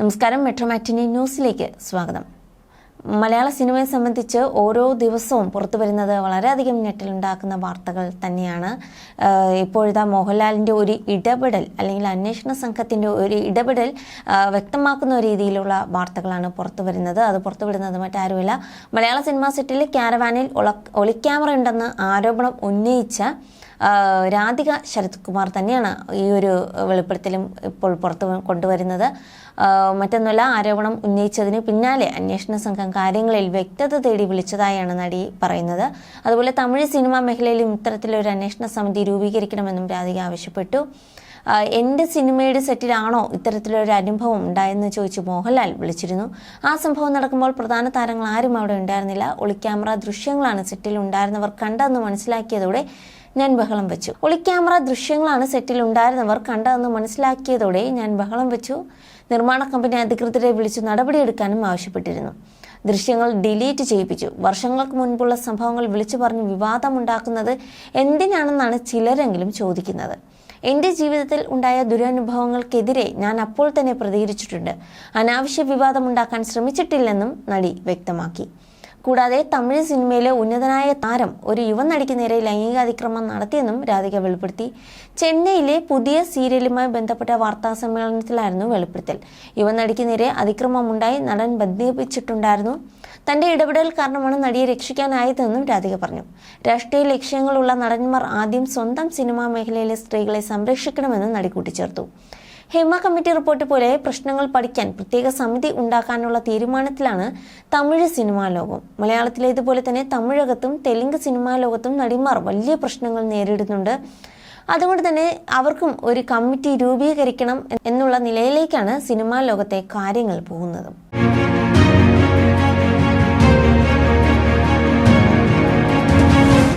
നമസ്കാരം. മെട്രോ മാറ്റിനി ന്യൂസിലേക്ക് സ്വാഗതം. മലയാള സിനിമയെ സംബന്ധിച്ച് ഓരോ ദിവസവും പുറത്തു വരുന്നത് വളരെയധികം ഞെട്ടലുണ്ടാക്കുന്ന വാർത്തകൾ തന്നെയാണ്. ഇപ്പോഴത്തെ മോഹൻലാലിൻ്റെ ഒരു ഇടപെടൽ അല്ലെങ്കിൽ അന്വേഷണ സംഘത്തിൻ്റെ ഒരു ഇടപെടൽ വ്യക്തമാക്കുന്ന രീതിയിലുള്ള വാർത്തകളാണ് പുറത്തു വരുന്നത്. അത് പുറത്തുവിടുന്നത് മറ്റാരുമില്ല, മലയാള സിനിമാ സെറ്റിൽ ക്യാരവാനിൽ ഒളിക്യാമറ ഉണ്ടെന്ന് ആരോപണം ഉന്നയിച്ച രാധിക ശരത് കുമാർ തന്നെയാണ് ഈ ഒരു വെളിപ്പെടുത്തലും ഇപ്പോൾ പുറത്തു കൊണ്ടുവരുന്നത്. മറ്റൊന്നുമല്ല, ആരോപണം ഉന്നയിച്ചതിന് പിന്നാലെ അന്വേഷണ സംഘം കാര്യങ്ങളിൽ വ്യക്തത തേടി വിളിച്ചതായാണ് നടി പറയുന്നത്. അതുപോലെ തമിഴ് സിനിമാ മേഖലയിലും ഇത്തരത്തിലൊരു അന്വേഷണ സമിതി രൂപീകരിക്കണമെന്നും രാധിക ആവശ്യപ്പെട്ടു. എൻ്റെ സിനിമയുടെ സെറ്റിലാണോ ഇത്തരത്തിലൊരു അനുഭവം ഉണ്ടായെന്ന് ചോദിച്ച് മോഹൻലാൽ വിളിച്ചിരുന്നു. ആ സംഭവം നടക്കുമ്പോൾ പ്രധാന താരങ്ങൾ ആരും അവിടെ ഉണ്ടായിരുന്നില്ല. ഒളിക്യാമറ ദൃശ്യങ്ങളാണ് സെറ്റിൽ ഉണ്ടായിരുന്നവർ കണ്ടതെന്ന് മനസ്സിലാക്കിയതോടെ ഞാൻ ബഹളം വെച്ചു. ഒളിക്യാമറ ദൃശ്യങ്ങളാണ് സെറ്റിൽ ഉണ്ടായിരുന്നവർ കണ്ടതെന്ന് മനസ്സിലാക്കിയതോടെ ഞാൻ ബഹളം വെച്ചു. നിർമ്മാണ കമ്പനി അധികൃതരെ വിളിച്ചു നടപടിയെടുക്കാനും ആവശ്യപ്പെട്ടിരുന്നു. ദൃശ്യങ്ങൾ ഡിലീറ്റ് ചെയ്യിപ്പിച്ചു. വർഷങ്ങൾക്ക് മുൻപുള്ള സംഭവങ്ങൾ വിളിച്ചു പറഞ്ഞ് വിവാദമുണ്ടാക്കുന്നത് എന്തിനാണെന്നാണ് ചിലരെങ്കിലും ചോദിക്കുന്നത്. എൻ്റെ ജീവിതത്തിൽ ഉണ്ടായ ദുരനുഭവങ്ങൾക്കെതിരെ ഞാൻ അപ്പോൾ തന്നെ പ്രതികരിച്ചിട്ടുണ്ട്. അനാവശ്യ വിവാദമുണ്ടാക്കാൻ ശ്രമിച്ചിട്ടില്ലെന്നും നടി വ്യക്തമാക്കി. കൂടാതെ തമിഴ് സിനിമയിലെ ഉന്നതനായ താരം ഒരു യുവനടിക്ക് നേരെ ലൈംഗികാതിക്രമം നടത്തിയെന്നും രാധിക വെളിപ്പെടുത്തി. ചെന്നൈയിലെ പുതിയ സീരിയലുമായി ബന്ധപ്പെട്ട വാർത്താ സമ്മേളനത്തിലായിരുന്നു വെളിപ്പെടുത്തൽ. യുവനടിക്ക് നേരെ അതിക്രമമുണ്ടായി നടൻ ബന്ധിപ്പിച്ചിട്ടുണ്ടായിരുന്നു. തന്റെ ഇടപെടൽ കാരണമാണ് നടിയെ രക്ഷിക്കാനായതെന്നും രാധിക പറഞ്ഞു. രാഷ്ട്രീയ ലക്ഷ്യങ്ങളുള്ള നടന്മാർ ആദ്യം സ്വന്തം സിനിമാ മേഖലയിലെ സ്ത്രീകളെ സംരക്ഷിക്കണമെന്നും നടി കൂട്ടിച്ചേർത്തു. ഹേമ കമ്മിറ്റി റിപ്പോർട്ട് പോലെ പ്രശ്നങ്ങൾ പഠിക്കാൻ പ്രത്യേക സമിതി ഉണ്ടാക്കാനുള്ള തീരുമാനത്തിലാണ് തമിഴ് സിനിമാ ലോകം. മലയാളത്തിലേതുപോലെ തന്നെ തമിഴകത്തും തെലുങ്ക് സിനിമാ ലോകത്തും നടിമാർ വലിയ പ്രശ്നങ്ങൾ നേരിടുന്നുണ്ട്. അതുകൊണ്ട് തന്നെ അവർക്കും ഒരു കമ്മിറ്റി രൂപീകരിക്കണം എന്നുള്ള നിലയിലേക്കാണ് സിനിമാ ലോകത്തെ കാര്യങ്ങൾ പോകുന്നത്.